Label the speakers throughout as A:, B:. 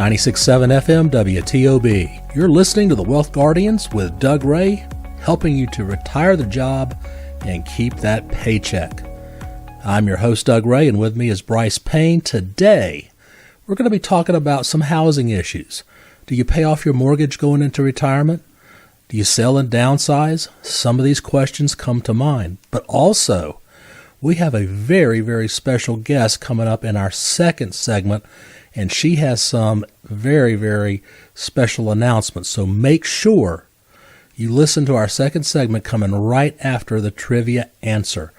A: 96.7 FM WTOB. You're listening to The Wealth Guardians with Doug Ray, helping you to retire the job and keep that paycheck. I'm your host, Doug Ray, and with me is Brice Payne. Today, we're going to be talking about some housing issues. Do you pay off your mortgage going into retirement? Do you sell and downsize? Some of these questions come to mind. But also, we have a very, very special guest coming up in our second segment, and she has some very, very special announcements. So make sure you listen to our second segment coming right after the trivia answer.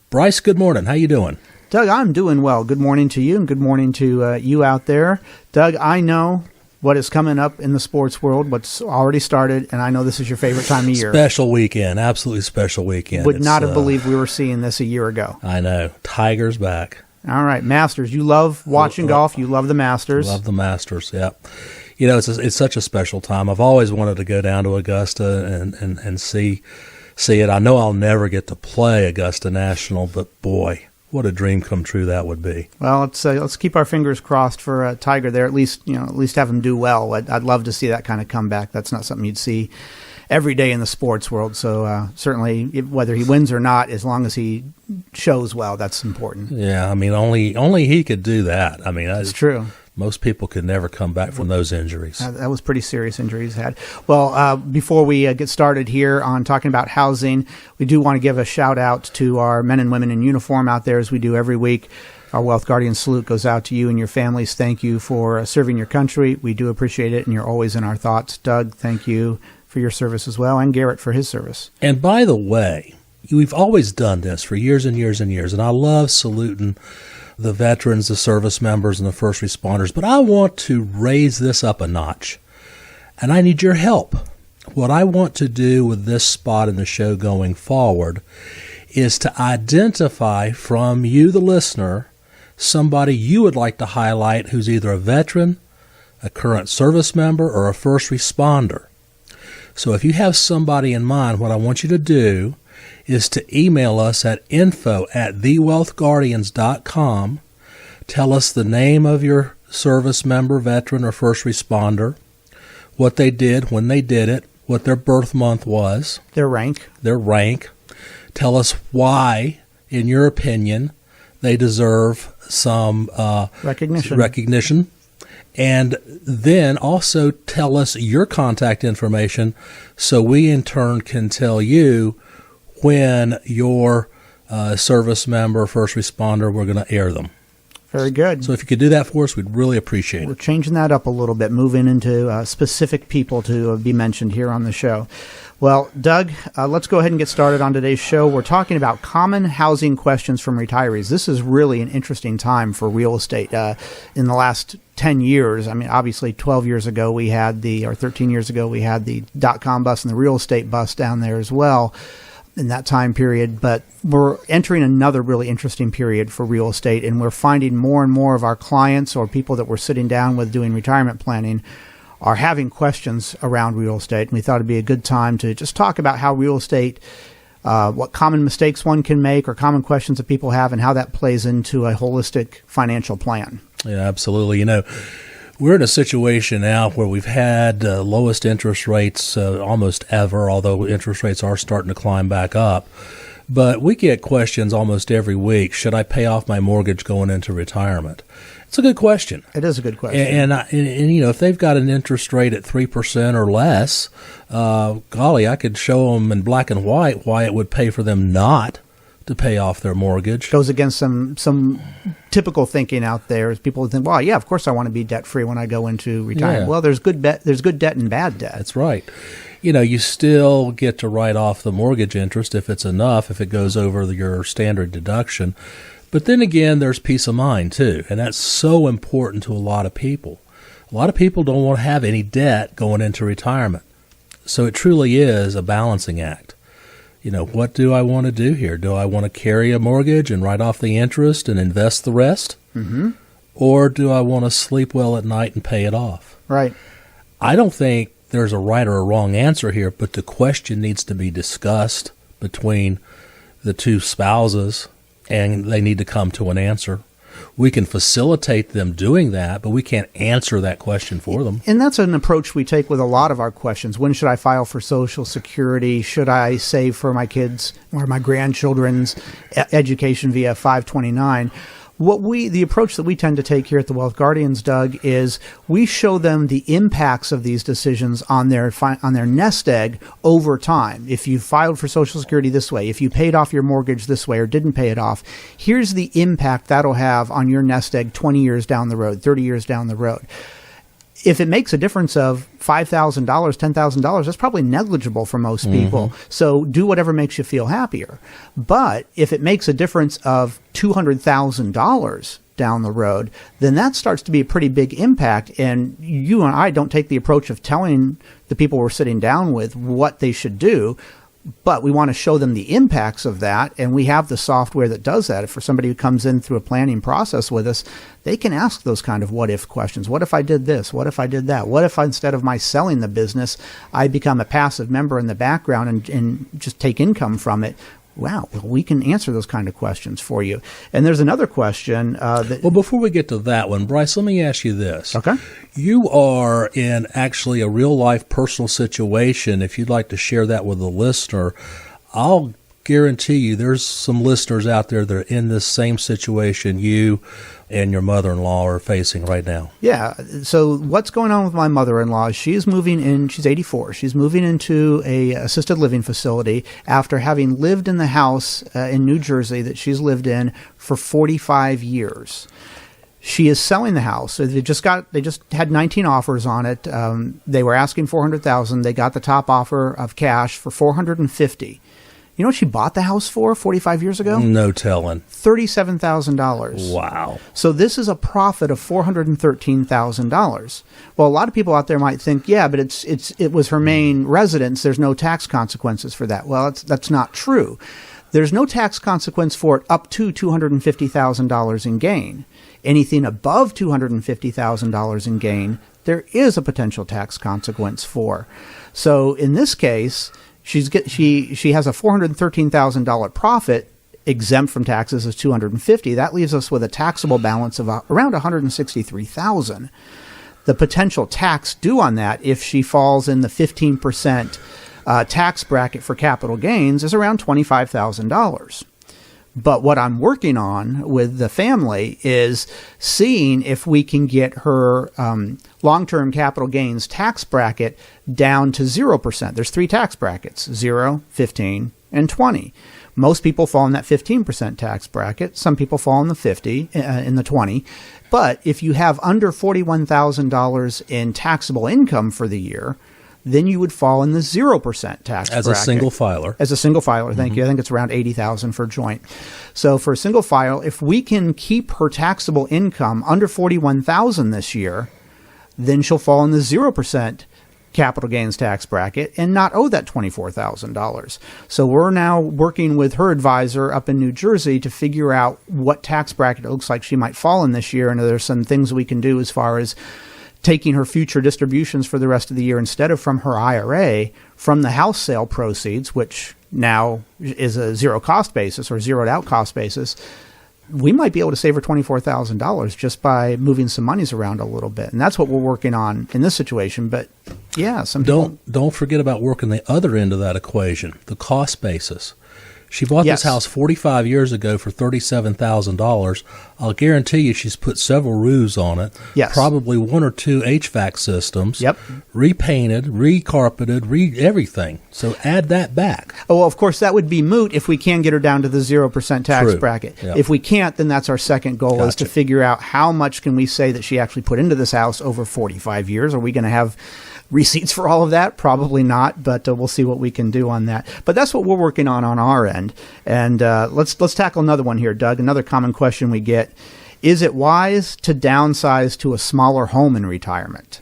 A: Brice, good morning. How you doing?
B: Doug, I'm doing well. Good morning to you, and good morning to you out there. Doug, I know what is coming up in the sports world, what's already started, and I know this is your favorite time of year.
A: Special weekend, absolutely special weekend.
B: Would not have believed we were seeing this a year ago.
A: I know. Tiger's back.
B: All right, Masters. You love watching golf. You love the Masters.
A: Love the Masters, yeah. You know, it's such a special time. I've always wanted to go down to Augusta and see it. I know I'll never get to play Augusta National, but boy, what a dream come true that would be.
B: Well, let's keep our fingers crossed for Tiger there. At least have him do well. I'd love to see that kind of comeback. That's not something you'd see every day in the sports world. So certainly, whether he wins or not, as long as he shows well, that's important.
A: Yeah, I mean, only he could do that. I mean,
B: that's true.
A: Most people could never come back from those injuries.
B: That was pretty serious injuries he had. Well, before we get started here on talking about housing, we do want to give a shout out to our men and women in uniform out there, as we do every week. Our Wealth Guardian salute goes out to you and your families. Thank you for serving your country. We do appreciate it, and you're always in our thoughts. Doug, thank you for your service as well, and Garrett for his service.
A: And by the way, we've always done this for years and years and years, and I love saluting the veterans, the service members, and the first responders, but I want to raise this up a notch, and I need your help. What I want to do with this spot in the show going forward is to identify from you, the listener, somebody you would like to highlight who's either a veteran, a current service member, or a first responder. So if you have somebody in mind, what I want you to do is to email us at info@thewealthguardians.com. Tell us the name of your service member, veteran, or first responder, what they did, when they did it, what their birth month was.
B: Their rank.
A: Tell us why, in your opinion, they deserve some recognition. And then also tell us your contact information so we in turn can tell you when your service member, first responder, we're going to air them.
B: Very good.
A: So if you could do that for us, we'd really appreciate it.
B: We're changing that up a little bit, moving into specific people to be mentioned here on the show. Well, Doug, let's go ahead and get started on today's show. We're talking about common housing questions from retirees. This is really an interesting time for real estate. In the last 10 years, I mean, obviously 12 years ago we had 13 years ago we had the dot-com bust and the real estate bust down there as well in that time period. But we're entering another really interesting period for real estate, and we're finding more and more of our clients or people that we're sitting down with doing retirement planning are having questions around real estate. And we thought it'd be a good time to just talk about how real estate, what common mistakes one can make or common questions that people have, and how that plays into a holistic financial plan.
A: Yeah, absolutely. You know, we're in a situation now where we've had lowest interest rates almost ever, although interest rates are starting to climb back up. But we get questions almost every week. Should I pay off my mortgage going into retirement? It's a good question.
B: It is a good question.
A: And you know, if they've got an interest rate at 3% or less, golly, I could show them in black and white why it would pay for them not to pay off their mortgage.
B: Goes against some typical thinking out there. People think, well, yeah, of course I want to be debt-free when I go into retirement. Yeah. Well, there's good debt and bad debt.
A: That's right. You know, you still get to write off the mortgage interest if it's enough, if it goes over your standard deduction. But then again, there's peace of mind, too, and that's so important to a lot of people. A lot of people don't want to have any debt going into retirement. So it truly is a balancing act. You know, what do I want to do here? Do I want to carry a mortgage and write off the interest and invest the rest? Mm-hmm. Or do I want to sleep well at night and pay it off?
B: Right.
A: I don't think there's a right or a wrong answer here, but the question needs to be discussed between the two spouses, and they need to come to an answer. We can facilitate them doing that, but we can't answer that question for them.
B: And that's an approach we take with a lot of our questions. When should I file for Social Security? Should I save for my kids or my grandchildren's education via 529? The approach that we tend to take here at the Wealth Guardians, Doug, is we show them the impacts of these decisions on their nest egg over time. If you filed for Social Security this way, if you paid off your mortgage this way or didn't pay it off, here's the impact that'll have on your nest egg 20 years down the road, 30 years down the road. If it makes a difference of $5,000, $10,000, that's probably negligible for most people. So do whatever makes you feel happier. But if it makes a difference of $200,000 down the road, then that starts to be a pretty big impact. And you and I don't take the approach of telling the people we're sitting down with what they should do, but we want to show them the impacts of that, and we have the software that does that. If for somebody who comes in through a planning process with us, they can ask those kind of what-if questions. What if I did this? What if I did that? What if instead of my selling the business, I become a passive member in the background and just take income from it? Wow, well, we can answer those kind of questions for you. And there's another question.
A: Well, before we get to that one, Brice, let me ask you this.
B: Okay.
A: You are in actually a real-life personal situation. If you'd like to share that with a listener, I'll guarantee you there's some listeners out there that are in this same situation you and your mother-in-law are facing right now.
B: Yeah. So what's going on with my mother-in-law? She's moving in. She's 84. She's moving into a assisted living facility after having lived in the house in New Jersey that she's lived in for 45 years. She is selling the house. So they just had 19 offers on it. They were asking $400,000. They got the top offer of cash for $450,000. You know what she bought the house for 45 years ago?
A: No telling.
B: $37,000.
A: Wow.
B: So this is a profit of $413,000. Well, a lot of people out there might think, yeah, but it was her main residence. There's no tax consequences for that. Well, that's not true. There's no tax consequence for it up to $250,000 in gain. Anything above $250,000 in gain, there is a potential tax consequence for. So in this case, she has a $413,000 profit exempt from taxes of $250,000. That leaves us with a taxable balance of around $163,000. The potential tax due on that, if she falls in the 15% tax bracket for capital gains, is around $25,000. But what I'm working on with the family is seeing if we can get her long-term capital gains tax bracket down to 0%. There's 3 tax brackets, 0, 15, and 20. Most people fall in that 15% tax bracket. Some people fall in the 20. But if you have under $41,000 in taxable income for the year, then you would fall in the 0% tax bracket.
A: As a single filer.
B: As a single filer, thank you. I think it's around $80,000 for joint. So for a single file, if we can keep her taxable income under $41,000 this year, then she'll fall in the 0% capital gains tax bracket and not owe that $24,000. So we're now working with her advisor up in New Jersey to figure out what tax bracket it looks like she might fall in this year. And there's some things we can do as far as taking her future distributions for the rest of the year instead of from her IRA, from the house sale proceeds, which now is a zero cost basis or zeroed out cost basis. We might be able to save her $24,000 just by moving some monies around a little bit. And that's what we're working on in this situation. But yeah,
A: don't forget about working the other end of that equation, the cost basis. She bought this house 45 years ago for $37,000. I'll guarantee you she's put several roofs on it.
B: Yes.
A: Probably 1 or 2 HVAC systems.
B: Yep.
A: Repainted, recarpeted, everything. So add that back.
B: Oh, well, of course, that would be moot if we can get her down to the 0% tax bracket.
A: Yep.
B: If we can't, then that's our second goal is to figure out how much can we say that she actually put into this house over 45 years. Are we going to have receipts for all of that? Probably not, but we'll see what we can do on that. But that's what we're working on our end. And let's tackle another one here, Doug. Another common question we get: is it wise to downsize to a smaller home in retirement?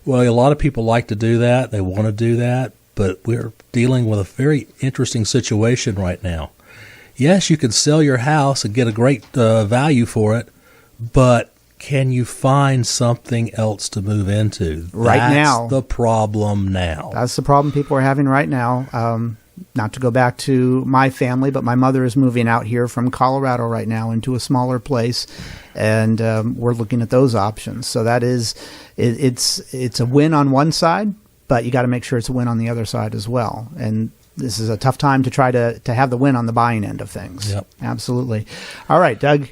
A: Well, a lot of people like to do that. They want to do that, but we're dealing with a very interesting situation right now. Yes, you can sell your house and get a great value for it, but can you find something else to move into?
B: Right now.
A: That's the problem now.
B: That's the problem people are having right now. not to go back to my family, but my mother is moving out here from Colorado right now into a smaller place, and we're looking at those options. So that is, it's a win on one side, but you got to make sure it's a win on the other side as well. And this is a tough time to try to have the win on the buying end of things.
A: Yep.
B: Absolutely. All right, Doug,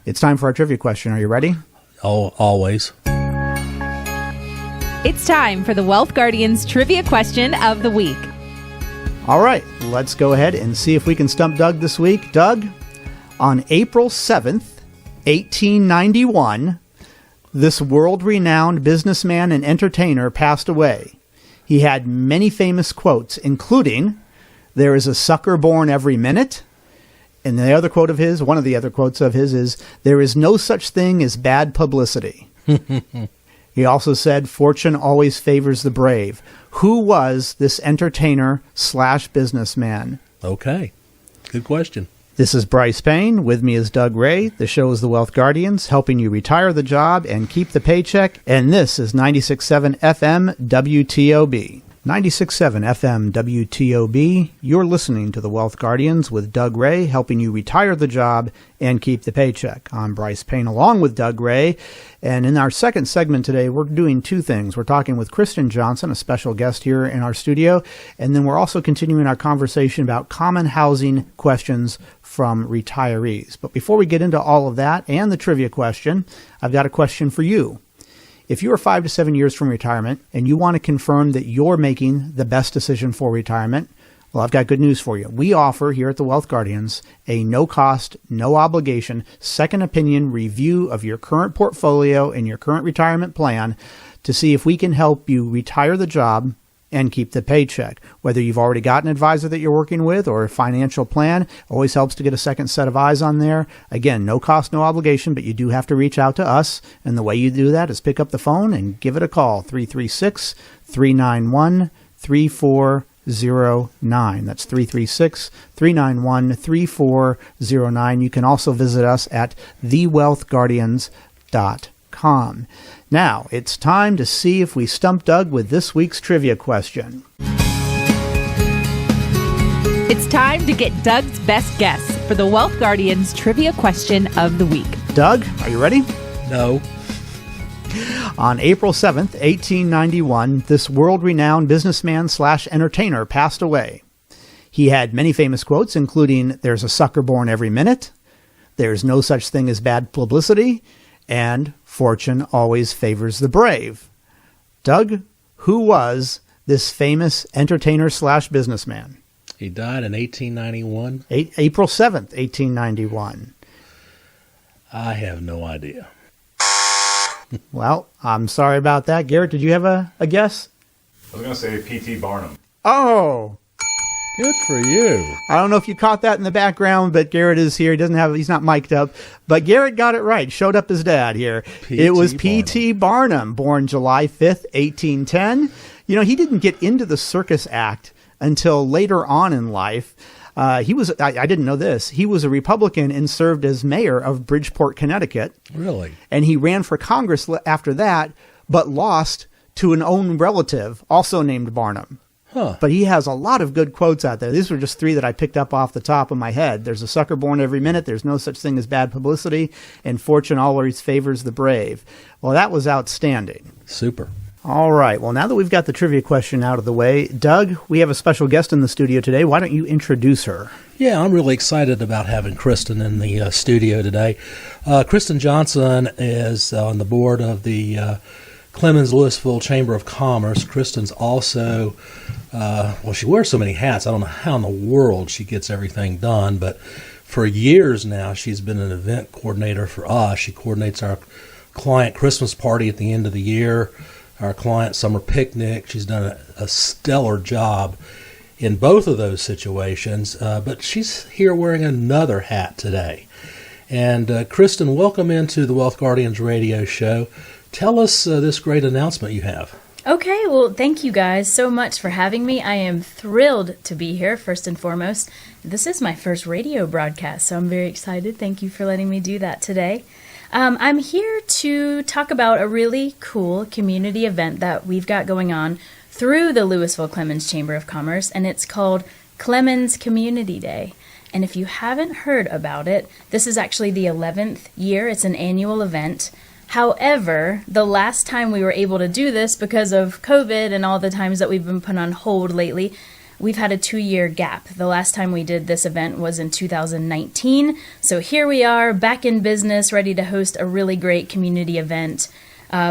B: it's time for our trivia question. Are you ready?
A: Oh, always.
C: It's time for the Wealth Guardians Trivia Question of the Week.
B: All right, let's go ahead and see if we can stump Doug this week. Doug, on April 7th, 1891, this world-renowned businessman and entertainer passed away. He had many famous quotes, including, "There is a sucker born every minute." And the other quote of his, one of the other quotes of his is, "There is no such thing as bad publicity." He also said, "Fortune always favors the brave." Who was this entertainer / businessman?
A: Okay. Good question.
B: This is Brice Payne. With me is Doug Ray. The show is The Wealth Guardians, helping you retire the job and keep the paycheck. And this is 96.7 FM WTOB. 96.7 FM WTOB. You're listening to The Wealth Guardians with Doug Ray, helping you retire the job and keep the paycheck. I'm Brice Payne along with Doug Ray. And in our second segment today, we're doing two things. We're talking with Kristen Johnson, a special guest here in our studio. And then we're also continuing our conversation about common housing questions from retirees. But before we get into all of that and the trivia question, I've got a question for you. If you are 5 to 7 years from retirement and you want to confirm that you're making the best decision for retirement, well, I've got good news for you. We offer here at the Wealth Guardians a no-cost, no-obligation, second opinion review of your current portfolio and your current retirement plan to see if we can help you retire the job and keep the paycheck. Whether you've already got an advisor that you're working with or a financial plan, always helps to get a second set of eyes on there. Again, no cost, no obligation, but you do have to reach out to us. And the way you do that is pick up the phone and give it a call, 336-391-3409. That's 336-391-3409. You can also visit us at thewealthguardians.com. Now, it's time to see if we stump Doug with this week's trivia question.
C: It's time to get Doug's best guess for the Wealth Guardians Trivia Question of the Week.
B: Doug, are you ready?
A: No.
B: On April 7th, 1891, this world-renowned businessman / entertainer passed away. He had many famous quotes, including, "There's a sucker born every minute," "There's no such thing as bad publicity," and "Fortune always favors the brave." Doug, who was this famous entertainer / businessman?
A: He died in 1891.
B: April 7th, 1891.
A: I have no idea.
B: Well, I'm sorry about that. Garrett, did you have a guess?
D: I was going to say P.T. Barnum.
B: Oh,
A: Good for you.
B: I don't know if you caught that in the background, but Garrett is here. He's not mic'd up, but Garrett got it right. Showed up his dad here. It was P.T. Barnum, born July 5th, 1810. You know, he didn't get into the circus act until later on in life. I didn't know this. He was a Republican and served as mayor of Bridgeport, Connecticut.
A: Really?
B: And he ran for Congress after that, but lost to an own relative, also named Barnum.
A: Huh.
B: But he has a lot of good quotes out there. These were just three that I picked up off the top of my head. There's a sucker born every minute. There's no such thing as bad publicity. And fortune always favors the brave. Well, that was outstanding.
A: Super.
B: All right. Well, now that we've got the trivia question out of the way, Doug, we have a special guest in the studio today. Why don't you introduce her?
A: Yeah, I'm really excited about having Kristen in the studio today. Kristen Johnson is on the board of the Clemens Louisville Chamber of Commerce. Kristen's also, she wears so many hats. I don't know how in the world she gets everything done, but for years now, she's been an event coordinator for us. She coordinates our client Christmas party at the end of the year, our client summer picnic. She's done a stellar job in both of those situations, but she's here wearing another hat today. And Kristen, welcome into the Wealth Guardians radio show. Tell us this great announcement you have.
E: Okay, well, thank you guys so much for having me. I am thrilled to be here, first and foremost. This is my first radio broadcast, so I'm very excited. Thank you for letting me do that today. I'm here to talk about a really cool community event that we've got going on through the Louisville Clemens Chamber of Commerce, and it's called Clemens Community Day. And if you haven't heard about it, this is actually the 11th year. It's an annual event. However, the last time we were able to do this, because of COVID and all the times that we've been put on hold lately, we've had a 2-year gap. The last time we did this event was in 2019. So here we are, back in business, ready to host a really great community event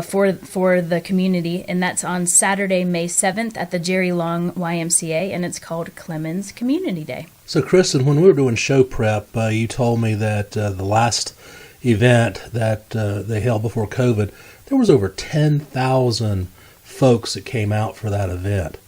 E: for the community. And that's on Saturday, May 7th at the Jerry Long YMCA, and it's called Clemens Community Day.
A: So, Kristen, when we were doing show prep, you told me that the last event that they held before COVID, there was over 10,000 folks that came out for that event.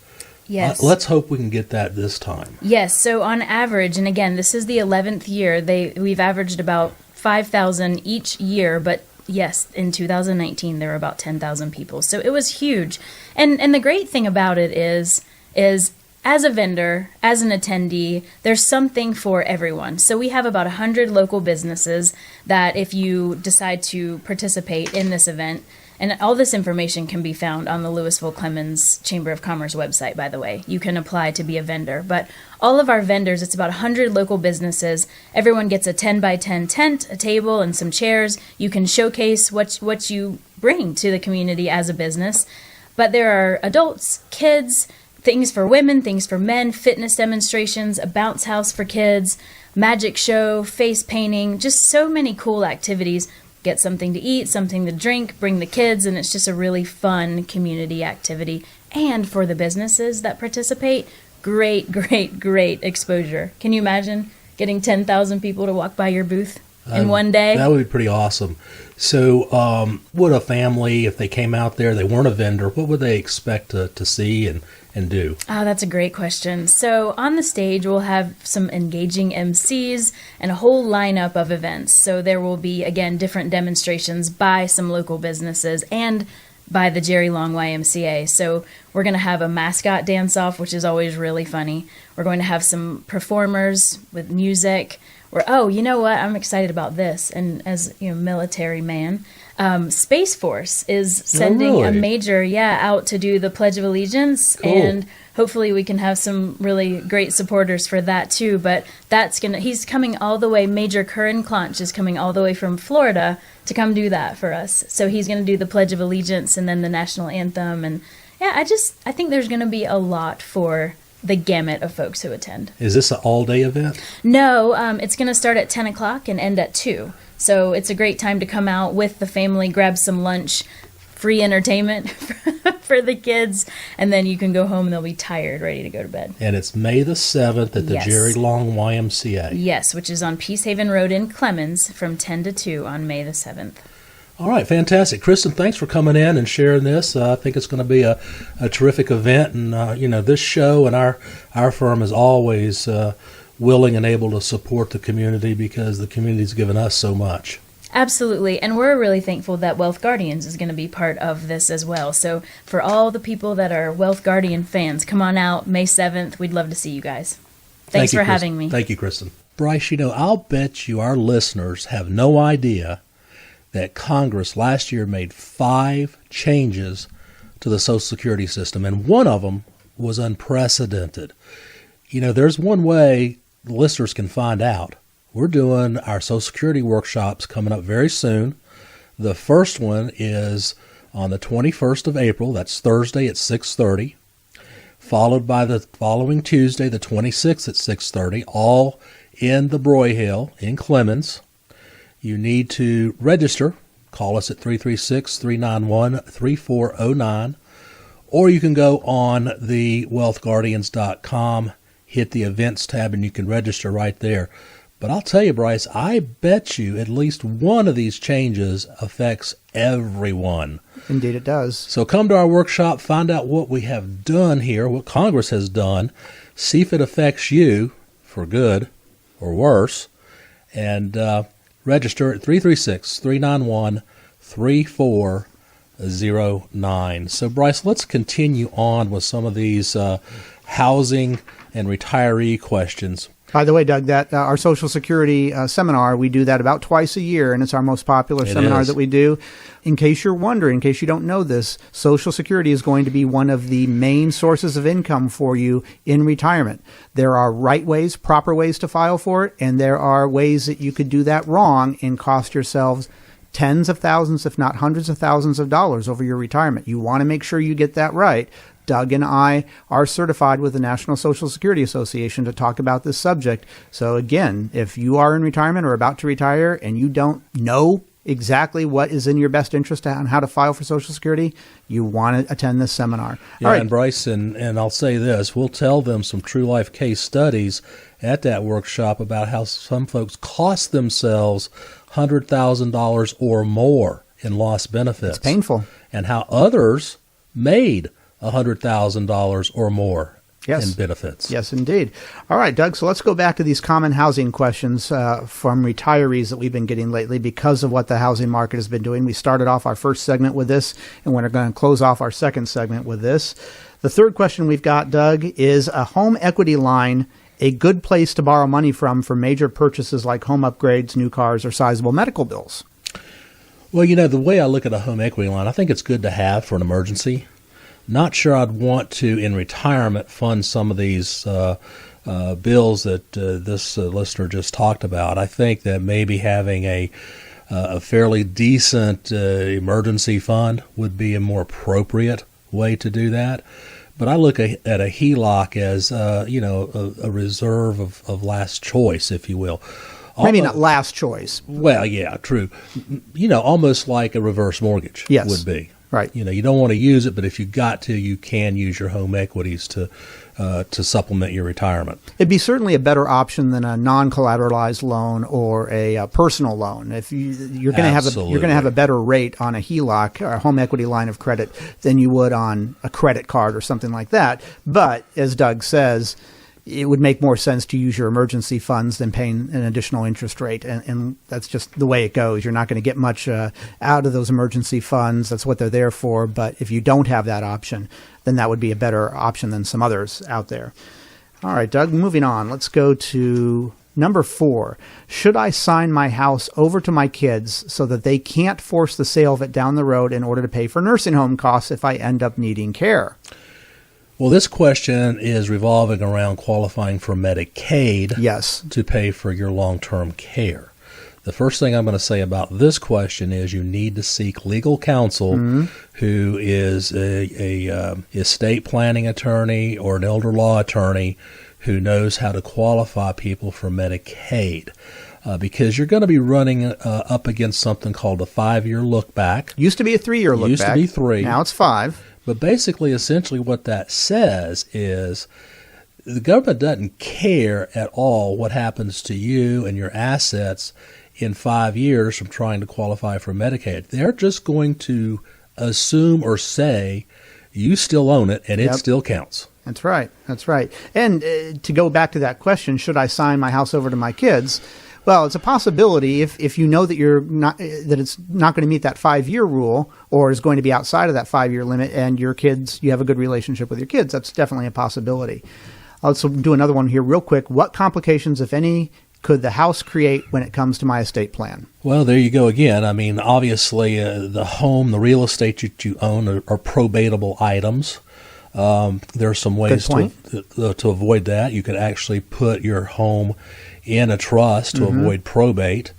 E: Yes.
A: Let's hope we can get that this time.
E: Yes. So on average, and again, this is the 11th year, we've averaged about 5,000 each year, but yes, in 2019 there were about 10,000 people. So it was huge. And the great thing about it is as a vendor, as an attendee, there's something for everyone. So we have about 100 local businesses that if you decide to participate in this event, and all this information can be found on the Louisville Clemens Chamber of Commerce website, by the way. You can apply to be a vendor. But all of our vendors, it's about 100 local businesses. Everyone gets a 10 by 10 tent, a table, and some chairs. You can showcase what you bring to the community as a business. But there are adults, kids, things for women, things for men, fitness demonstrations, a bounce house for kids, magic show, face painting, just so many cool activities. Get something to eat, something to drink, bring the kids, and it's just a really fun community activity. And for the businesses that participate, great, great, great exposure. Can you imagine getting 10,000 people to walk by your booth in one day?
A: That would be pretty awesome. So would a family, if they came out there, they weren't a vendor, what would they expect to see and do?
E: Oh, that's a great question. So on the stage, we'll have some engaging MCs and a whole lineup of events. So there will be, again, different demonstrations by some local businesses and by the Jerry Long YMCA. So we're going to have a mascot dance-off, which is always really funny. We're going to have some performers with music. Oh, you know what? I'm excited about this. And as military man, Space Force is sending a major, out to do the Pledge of Allegiance.
A: Cool.
E: And hopefully we can have some really great supporters for that too. But he's coming all the way, Major Curran Clonch is coming all the way from Florida to come do that for us. So he's going to do the Pledge of Allegiance and then the national anthem. And I think there's going to be a lot for the gamut of folks who attend.
A: Is this an all-day event?
E: No, it's going to start at 10 o'clock and end at 2. So it's a great time to come out with the family, grab some lunch, free entertainment for the kids, and then you can go home and they'll be tired, ready to go to bed.
A: And it's May the 7th at the Jerry Long YMCA.
E: Yes, which is on Peacehaven Road in Clemens from 10 to 2 on May the 7th.
A: All right, fantastic. Kristen, thanks for coming in and sharing this. I think it's going to be a terrific event. And, this show and our firm is always willing and able to support the community because the community's given us so much.
E: Absolutely. And we're really thankful that Wealth Guardians is going to be part of this as well. So for all the people that are Wealth Guardian fans, come on out May 7th. We'd love to see you guys. Thanks for having me.
A: Thank you, Kristen. Brice, I'll bet you our listeners have no idea that Congress last year made 5 changes to the Social Security system, and one of them was unprecedented. There's one way the listeners can find out. We're doing our Social Security workshops coming up very soon. The first one is on the 21st of April. That's Thursday at 6:30, followed by the following Tuesday, the 26th at 6:30, all in the Broyhill in Clemens. You need to register. Call us at 336-391-3409, or you can go on the wealthguardians.com, hit the events tab, and you can register right there. But I'll tell you, Brice, I bet you at least one of these changes affects everyone.
B: Indeed it does.
A: So come to our workshop, find out what we have done here, what Congress has done, see if it affects you for good or worse, and register at 336-391-3409. So, Brice, let's continue on with some of these housing and retiree questions.
B: By the way, Doug, that our Social Security seminar, we do that about twice a year, and it's our most popular seminar that we do. In case you're wondering, in case you don't know this, Social Security is going to be one of the main sources of income for you in retirement. There are right ways, proper ways to file for it, and there are ways that you could do that wrong and cost yourselves tens of thousands, if not hundreds of thousands of dollars over your retirement. You want to make sure you get that right. Doug and I are certified with the National Social Security Association to talk about this subject. So again, if you are in retirement or about to retire and you don't know exactly what is in your best interest on how to file for Social Security, you want to attend this seminar.
A: Yeah,
B: all right.
A: And Brice, and I'll say this, we'll tell them some true life case studies at that workshop about how some folks cost themselves $100,000 or more in lost benefits.
B: It's painful.
A: And how others made $100,000 or more in benefits.
B: Yes, indeed. All right, Doug, so let's go back to these common housing questions from retirees that we've been getting lately because of what the housing market has been doing. We started off our first segment with this, and we're going to close off our second segment with this. The third question we've got, Doug, is a home equity line a good place to borrow money from for major purchases like home upgrades, new cars, or sizable medical bills?
A: Well, the way I look at a home equity line, I think it's good to have for an emergency. Not sure I'd want to, in retirement, fund some of these bills that this listener just talked about. I think that maybe having a fairly decent emergency fund would be a more appropriate way to do that. But I look at a HELOC as, a reserve of last choice, if you will.
B: Maybe not last choice.
A: Well, yeah, true. Almost like a reverse mortgage would be.
B: Right.
A: You don't want to use it, but if you got to, you can use your home equities to supplement your retirement.
B: It'd be certainly a better option than a non-collateralized loan or a personal loan. If you're going to have a better rate on a HELOC, or a home equity line of credit, than you would on a credit card or something like that. But as Doug says, it would make more sense to use your emergency funds than paying an additional interest rate. And that's just the way it goes. You're not going to get much out of those emergency funds. That's what they're there for. But if you don't have that option, then that would be a better option than some others out there. All right, Doug, moving on. Let's go to number 4. Should I sign my house over to my kids so that they can't force the sale of it down the road in order to pay for nursing home costs if I end up needing care?
A: Well, this question is revolving around qualifying for Medicaid to pay for your long-term care. The first thing I'm going to say about this question is you need to seek legal counsel who is a estate planning attorney or an elder law attorney who knows how to qualify people for Medicaid. Because you're going to be running up against something called a 5-year look back.
B: Used to be a 3-year look back.
A: Used to be 3.
B: Now it's 5.
A: But basically, essentially what that says is the government doesn't care at all what happens to you and your assets in 5 years from trying to qualify for Medicaid. They're just going to assume or say you still own it and it still counts.
B: That's right. That's right. And to go back to that question, should I sign my house over to my kids? Well, it's a possibility if you know that that it's not going to meet that 5-year rule or is going to be outside of that 5-year limit, and your kids, you have a good relationship with your kids. That's definitely a possibility. Let's do another one here real quick. What complications, if any, could the house create when it comes to my estate plan?
A: Well, there you go again. I mean, obviously, the home, the real estate that you own are probatable items. There are some ways to avoid that. You could actually put your home in a trust to avoid probate.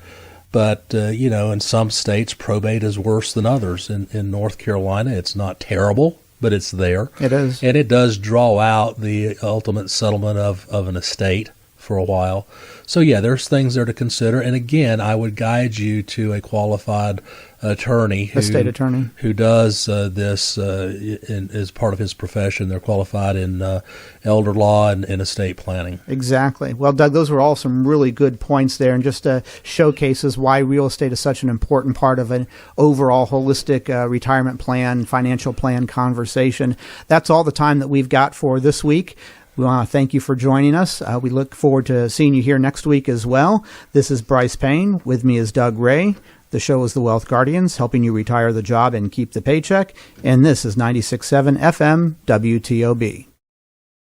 A: But, in some states, probate is worse than others. In North Carolina, it's not terrible, but it's there.
B: It is.
A: And it does draw out the ultimate settlement of an estate for a while. So, there's things there to consider. And again, I would guide you to a qualified attorney,
B: estate attorney,
A: who does this as part of his profession. They're qualified in elder law and estate planning.
B: Exactly. Well, Doug, those were all some really good points there, and just showcases why real estate is such an important part of an overall holistic retirement plan, financial plan conversation. That's all the time that we've got for this week. We want to thank you for joining us. We look forward to seeing you here next week as well. This is Brice Payne. With me is Doug Ray. The show is The Wealth Guardians, helping you retire the job and keep the paycheck. And this is 96.7 FM WTOB.